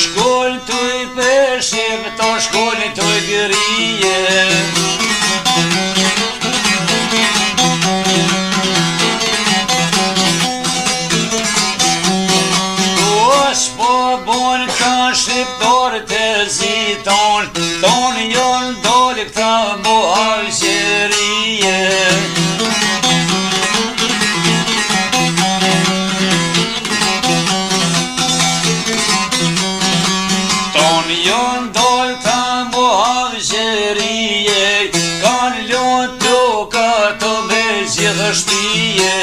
shkollë të i peshim, të shkollë të i gërije. Shqiptarë të ziton, tonë jonë dole këta muhajgjerije. Tonë jonë dole këta muhajgjerije, kanë lonë tuka të me gjithë shtije.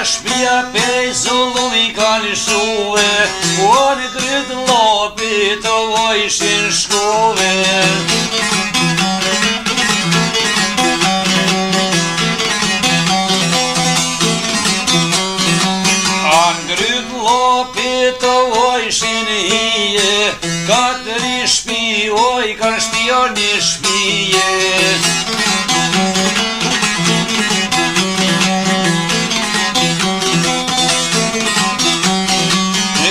Shpia pej zullumi kanë shuve, o në krytë lopi të vojshin shkove. A në krytë lopi të vojshin hije, katëri shpi, oj kanë shtio një shpije.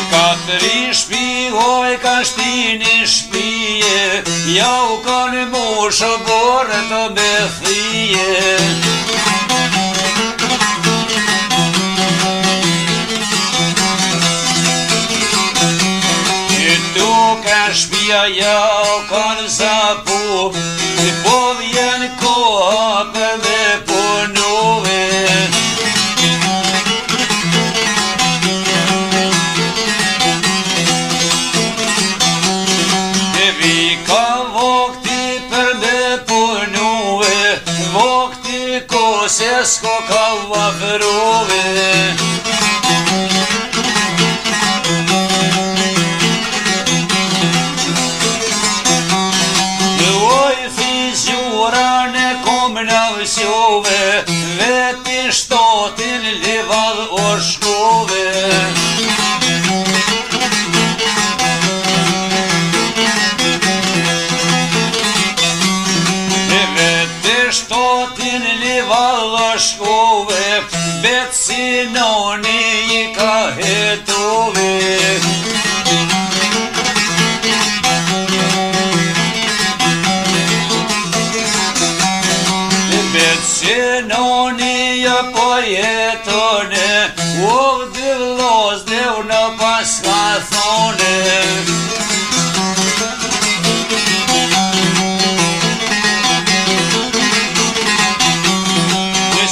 Katëri shpi, oj ka shtini shpije, ja u kanë moshë borë të me thije. Tu ka shpia, ja u kanë zapu, po vjen koha për me punove. Se s'ko ka vafrove. Oj fizjura në kom në vësjove, veti shtotin livad o shkove. Shtotin livad shkove, bet si noni I ka hetove. Bet si noni po jetone, o dhe vlos dhe në pas ka thone.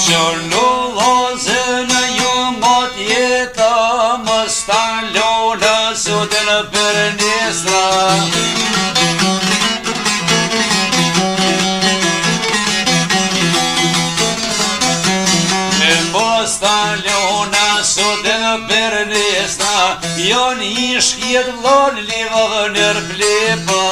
Qërnu lozën ju mot jeta, më stalona sotën për nesra. Më stalona sotën për nesra, jon I shkjet vlon livë nër plepa.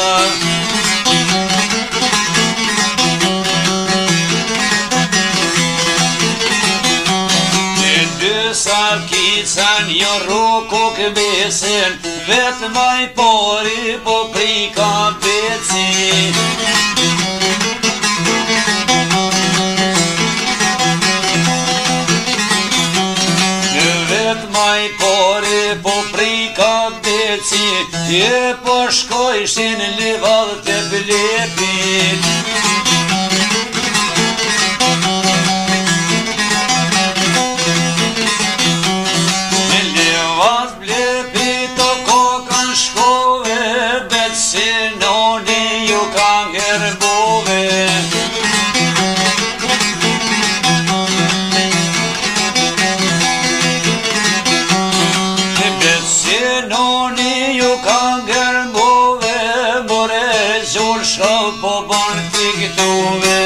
Sa kican jo roko këbesin, vetë maj pori po prika peci. Vetë maj pori po prika peci, e po shkojshin livad të blepit. Po bon t'i këtuve.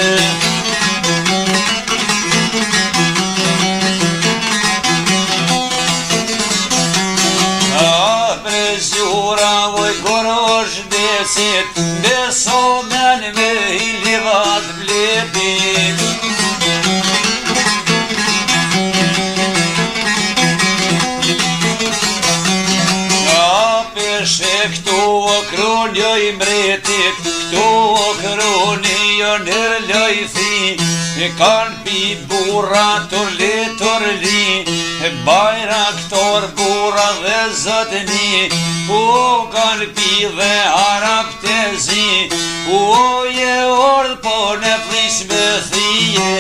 A prezjura voj korosh desit, beso men me I livat blepit. Këtu o kronjoj mretit, këtu o kronjoj nër loj fi. Kanë pi burra turli, bajraktor burra dhe zotëni, kanë pi dhe arab të zi, je ordë po në flis me thije.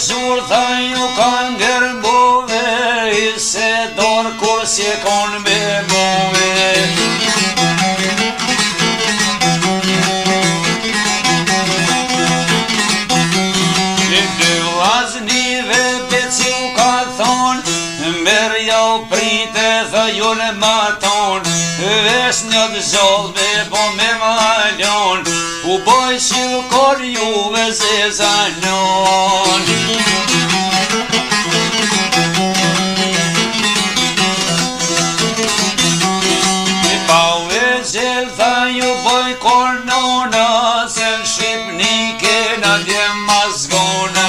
Zurtha ju kanë gërbove, se dorë kur s'je konë me bove. Dy vllaznive beci u ka thonë, merja u prite dhe ju në maton, ves një dëzoll me po me malon, u boj si u kor juve zezanon. Tha ju boj kornona, se në Shqipni kena dje mazgona.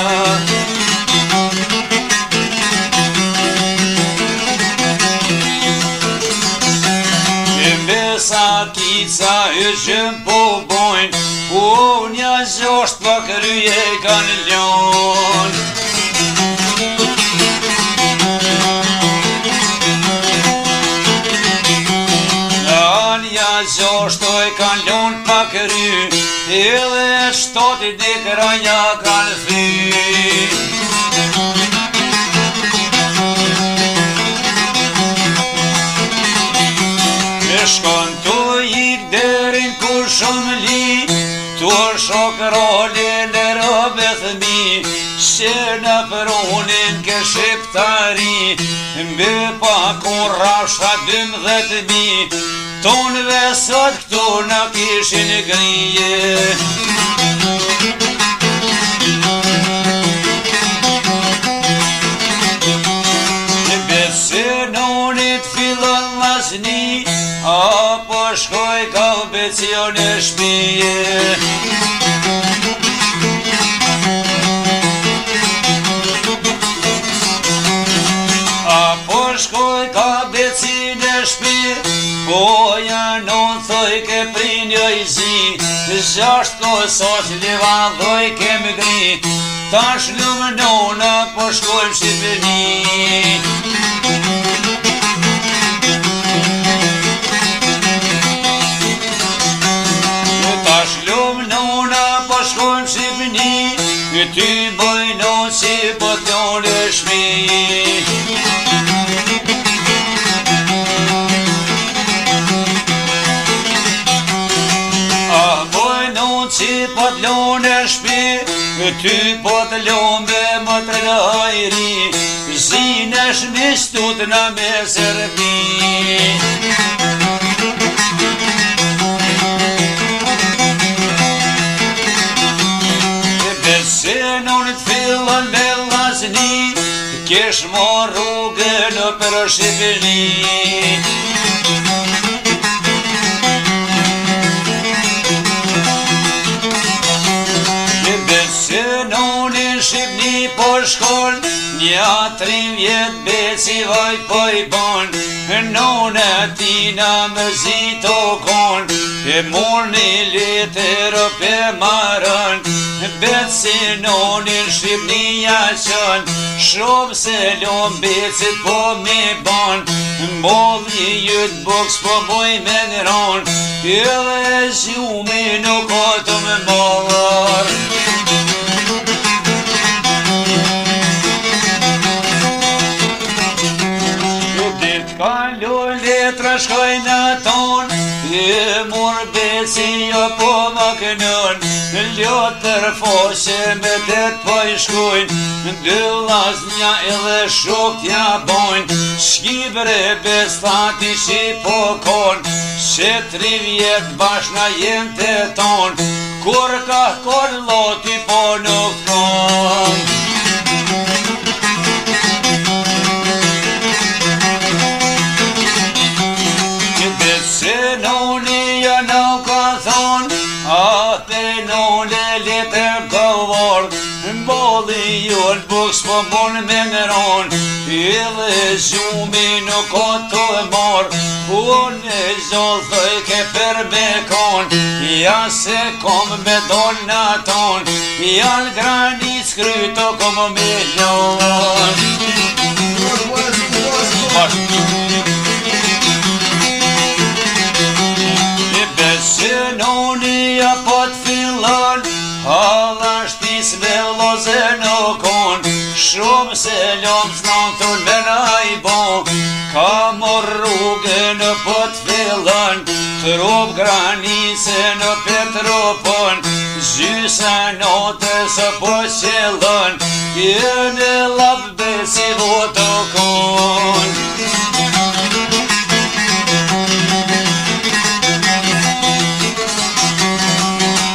Besa kica e gjëm po bojnë, nja zosht për kryje kanë ljonë. Zoshtoj kanë lonë pa kry, edhe shtoti dikranja kanë thy. Shkon tu ik derin ku shumë li, tu shok roli në robe thmi, se në përunin ke shqiptari, mbe pa kur rashta 12.000, tonëve sot këtu në kishin grije. Besenonit fillon vllazni, apo shkoj ka becion e shpije. Apo shkoj ka becin e shpije, po janon thoj ke prinjoj zi, 6 kosot leva dhoj kem gri, tash lumënona po shkojmë Shqipëni. Tash lumënona po shkojmë Shqipëni, ty bojno si po t'jon e shmi. Si po t'lon e shpi, ty po t'lon be më të lajri, zine shmistut në me sërbi. Besenonit fillon me vllazni, kesh mo rrugën për Shqipëni. Besenoni Shqipni po shkon, nja 3 vjet beci vaj po i bon, nona tina më zito kon, e morni letër pe marën, Besenoni Shqipni ja qën, shumë se lom becit po me bon, molli jyt boks po boj me ngron, edhe zhjumi nuk o të me mollar. Kalo letra shkojnë aton, e mor beci jo po më kënën, ljotër foshe me det po i shkojnë, 2 vllaznia edhe shok t'ja bojnë, shkibre bestati që po konë, se 3 vjet bashna jem të tonë, kur ka kon loti po nuk konë. Besenoni janë ka thonë, atë nole letër ka vorë, mbolli ju l'buks s'po mon me ngëron, edhe gjumi nuk o të mor, unë e zoll thëj ke për me kon, ja se kom me don në ton, janë granic kryto kom me lon. Besenoni apo t'fillon, halashtis me loze në kon, shumë se lom s'non thun me najbon, ka mor rrugën po t'fillon, trup granice në Petropon, gjysa notës po qellon, jene lap besi votokon.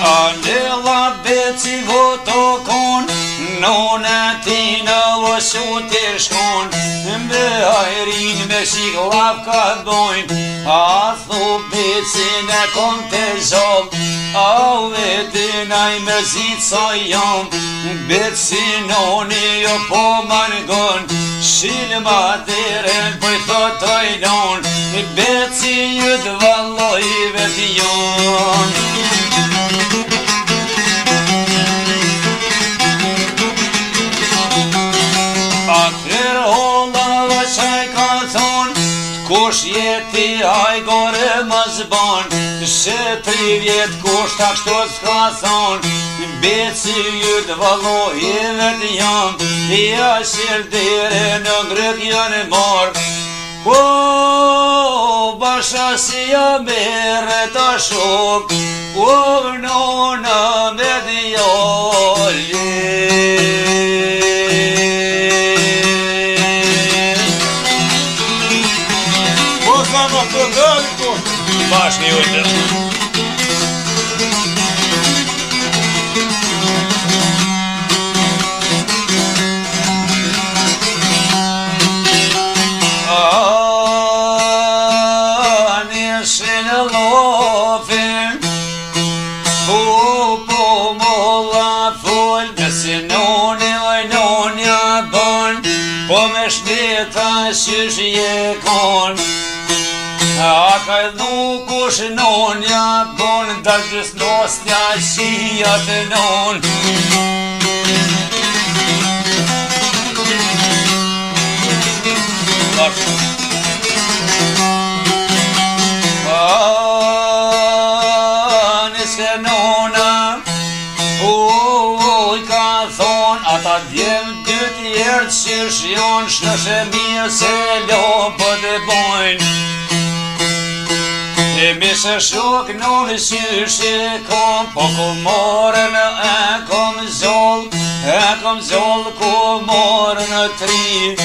Anela beci votokon, nona tina vëshu të shkon, me ajrin me shik lavka dojn, a thu becin e kom të zom, a vetinaj me zit sa jam, becinoni jo po mangon, shilma teren pëj thotoj non, beci jët valloj vetijon. Atër hollava qaj ka thon, kush jeti aj gore më zban, se 3 vjet kush ta kështu s'ka thon, beci jyt valloj vet jam, ja shirdire në grek janë mar, o basha si ja mere ta shok, o nona me djali. Bashni ujtë. Nishin lofin, po molla full, besinoni ojnonja bon, po me shteta qysh je kon, a ka nuk ush nonja bon, dal gjys nostja qia të non. Niske nona, uj ka thon, ata djem dy tjertë që shjon, shnëshe mirë se lo për të bojnë. E mi se shok non qyshe kom, po ku morën e kom zoll ku morën e 3.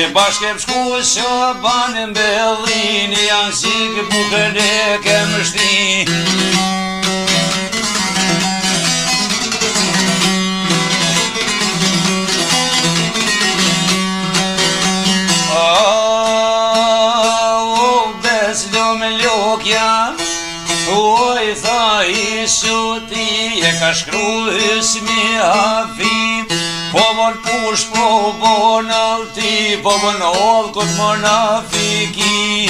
E bashkem shku që banë mbellin, janë qik bukën e kem shti. Oj, tha i shuti, e ka shkru ismi hafi, po bon push, po bon alti, po bon ol kut monafiki.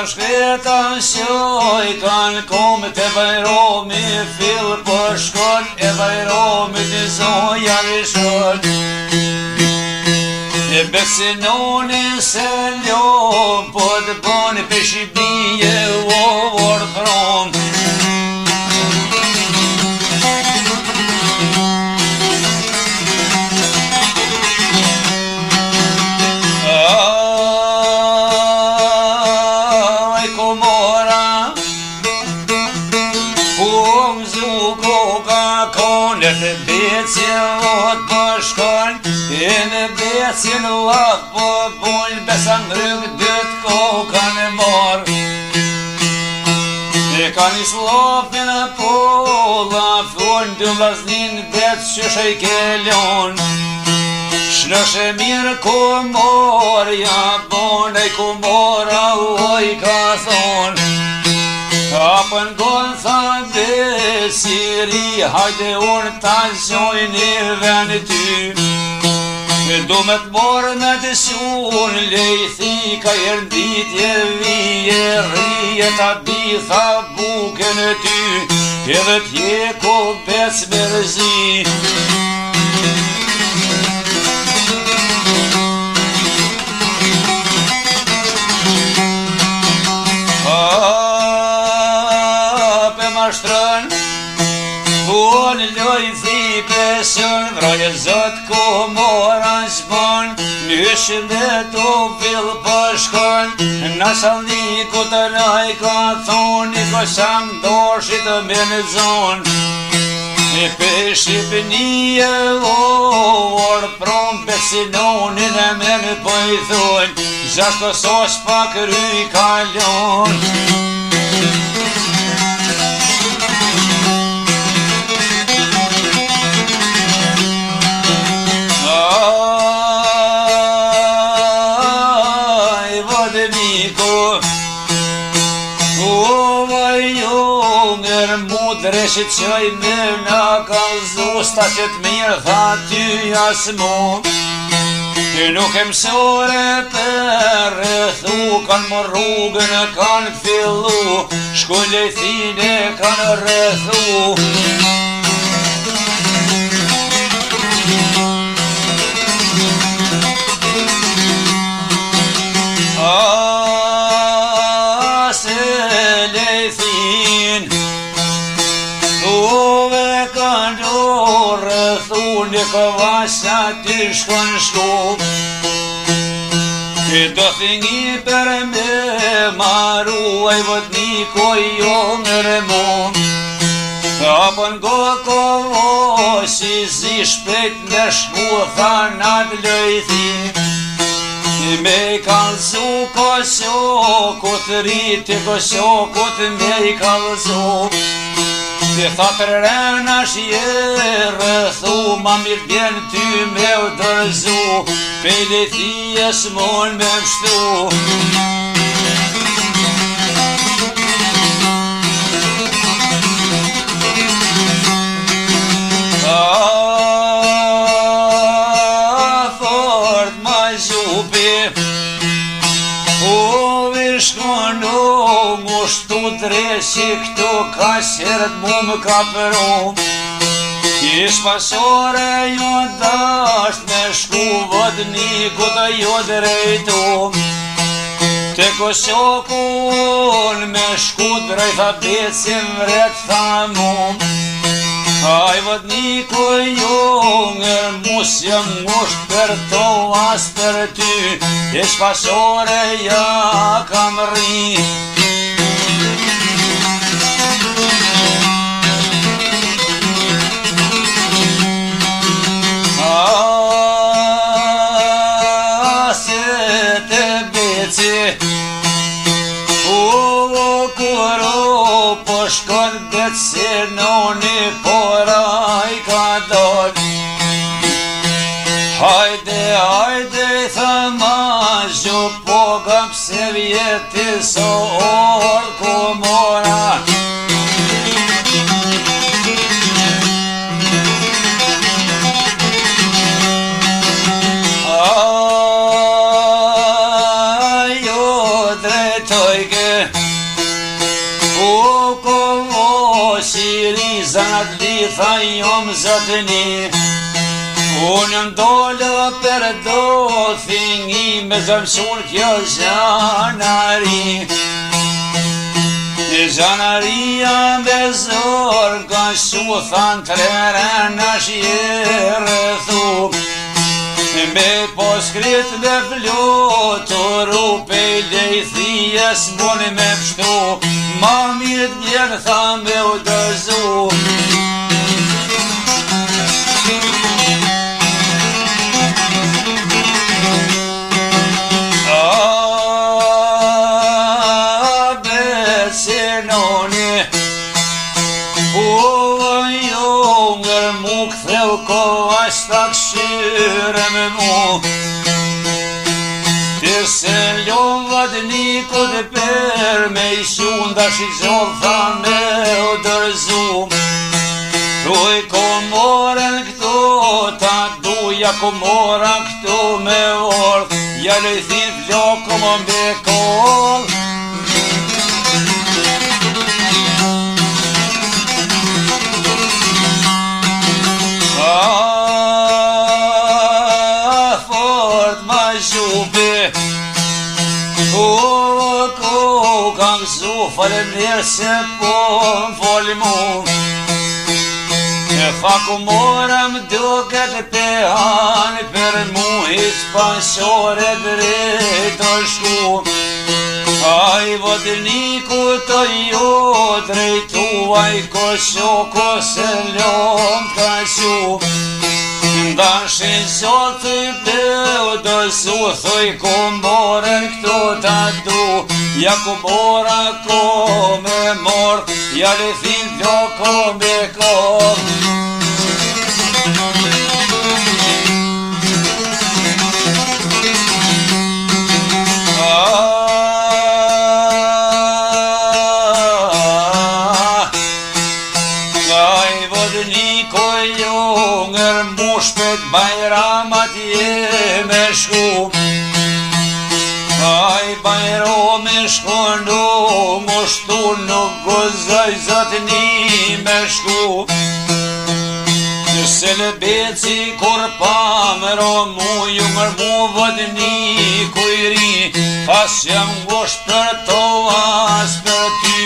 Shketa shoj kanë kom të bajromi, fil për shkon e bajromi të zoja rishon. E besinoni se ljom, po të boni për shibije u vërthrom. E në besin lak po bojnë, besa në rrëg dët kokën e marë. E ka një slopin e pola, fjojnë dy vllaznin bet qyshe i kelon. Shnëshe mirë komorja, bone komora oj ka thonë. Kapën gonë tha besiri, hajde unë ta gjojnë i vend ty. Do me t'morë me të shunë, lejthi ka jërnditje vije, rije ta bitha buken e ty, edhe t'je ko bec mërzi. Pe mashtron, unë lojthi pesën, vraje zot komora shbon, nyshin dhe të vill përshkon, në salniku të laj ka thonë, i kosham doshit të me në zonë. E pe Shqipënie orë, prom besinonin e me në pëjthon, gjashto sosh pak ryj kalon. Dreshit qoj me nga kalzu, sta që t'mirë tha ty jasmu. Nuk e mësore për rëthu, kanë më rrugën kanë fillu, shkullë e thine kanë rëthu. Këvasa t'i shkon shkup, do thingi për me maru, aj vëtniko jo mërë mu. Apën go kovosi zi shpejt me shku thanat lëjthi, me kalzu kosokut, riti kosokut me i kalzu. Dhe tha të rrena shje rëthu, ma mirë bjen ty me u dërzu, pejle thijes mon me mshtu. Fort ma gjupi, u vishkonu ngushtu dreshi këtu ka sheret mu më ka përu. Ish pasore jo dasht me shku vodniku të jo drejtu. Te kosokun me shku drejta becim vret tha mu. Aj vodniku jo ngër mus jam ngusht për to as për ty, ish pasore ja kam ri. Shkon bet se noni pora i ka dal. Hajde, hajde, tha ma zhu, po kam se vjeti so orë komora. Ajo drejtojke, zanat li tha jom zëtëni, unë ndollë për do thingi, me zëmsun kjo zanari. Zanaria me zor ka shu than trere në shjerëthu, me poskrit me floturu, pejle i thijes moni me pështu, ma mirë t'bjerë tha me u dërzu. theu ko ashtë ta këshyre me mu. Se ljonë vadnikut per me I shun dash I gjodh tha me u dërzu. Tuj ko moren këtu ta duja ko mora këtu me orth. Ja lejthin floko më me koll. Fort ma gjupi kam gëzu falem njerë se po m'foli mu. E fa ku morëm duket pehan për mu hiq panshore drejt o shku. Aj vodniku të ju drejtuaj ko shoko se lom ka qu. Ndashin zotë I beu dëzu thuj ku morën këtu ta du. Ja ku mora ko me mor, ja lethin floko me kor. Aj vodniko junger mu shpet bajramat je me shku. Aj bajrami shkondu mu shtu nuk gozaj zotni me shku. Se lebeci kur pamero mu junger mu vodniku I ri. Pas jam gosht për to as për ty.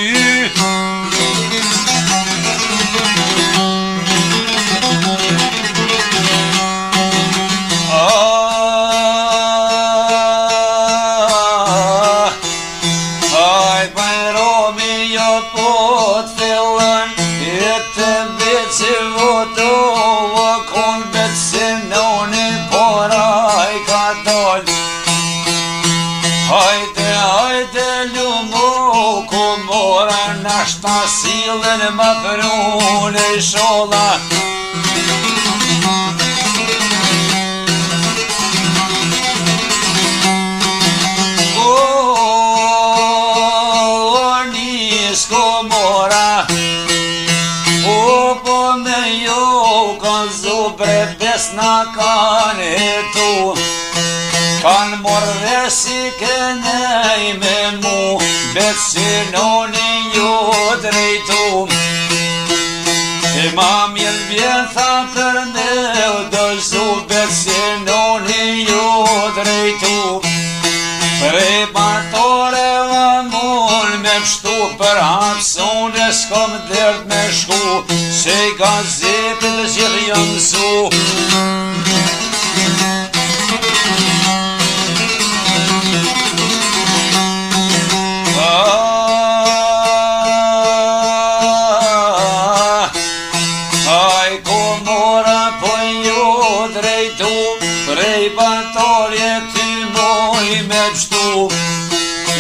Nashta silën më prune sholla. Nis ko mora po me jo kan zubre besna kan hetu. Kan morre si kënej me mu besinoni ju drejtu. E ma mirë vjen tha për ne u dëzu besinoni ju drejtu. Prej partore vamun me pështu për hapsune s'kom dert me shku. Se I gazepit zhjith jam zu.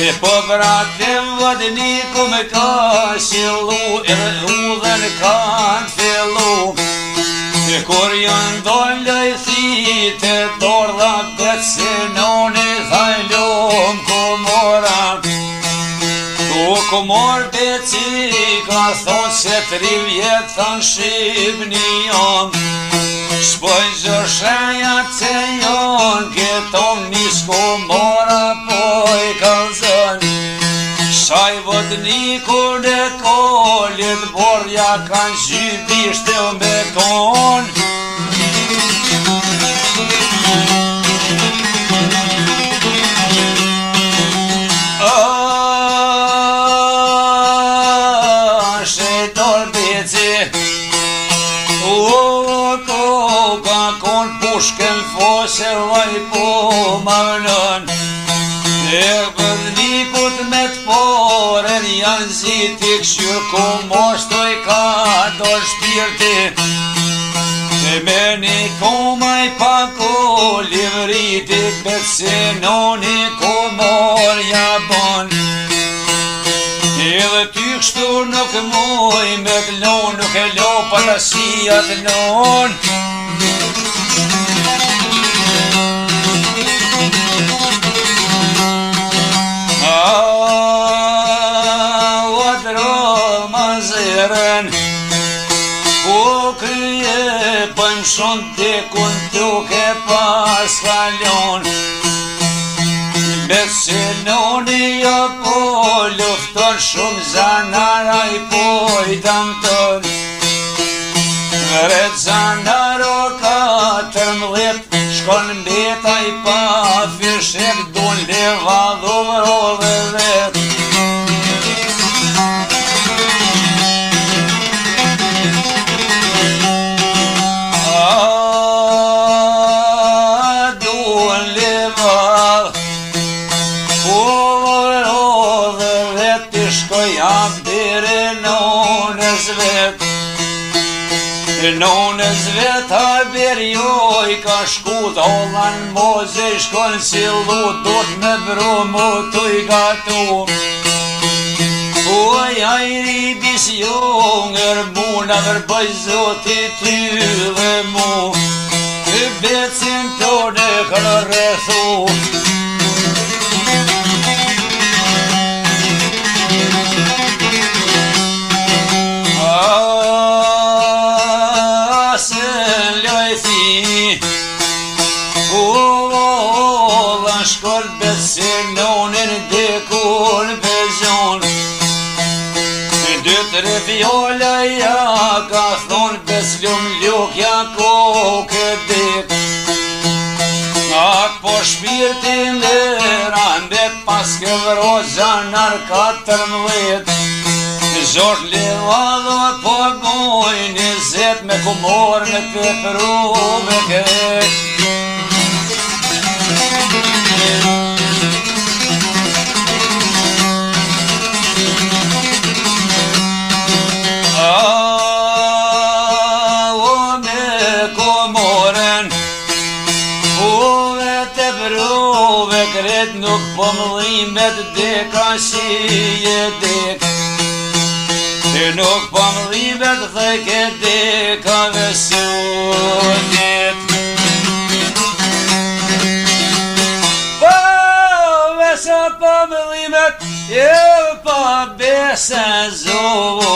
E po vrate vodniku me ka shilu, edhe udhen kanë fillu. E kur janë dollë thit e dordha besinoni thajlum komora. Ku mor beci ka thonë se 3 vjet than shqipni janë. Shpoj zësheja që janë këton nis komora po I kalzën. Shaj vodniku në kollit borja kanë gjybisht e me kon. Pushken fose vaj po mavlën. E vëdnikut me t'poren janë ziti këshyr ku moshtoj ka do shpirti. E me një komaj pa ku livriti besinoni ku morja bon. Edhe ty kështu kështu nuk muj me t'lon, nuk e lo pa ta shia t'lon. O drol ma zeren, po krye pëm shon dekun duke pas falon. Besenoni jo po lufton shumë zanara I po I damton. Red zanaro 14 shkon mbeta I pa fishek dun leva dhumrove vet. Nonës vet haberjoj ka shku dhollan moze shkon si lut dot me bromo tu I gatu. Oj ajri bis jonger muna verboj zoti ty dhe mu becin tone kërrethu. Shkol besenonin dekun bezon. 2-3 vjolla ja ka thon beslum lukja koke dek. Ak po shpirtin dhe rande pas këvro zanar 14. Zor levado po boj 20 me kumor me pepru me kek. Nuk po mëllimet deka si e dek. Nuk po mëllimet dheke deka vesunit. Po vesa po mëllimet e pa besa zovo.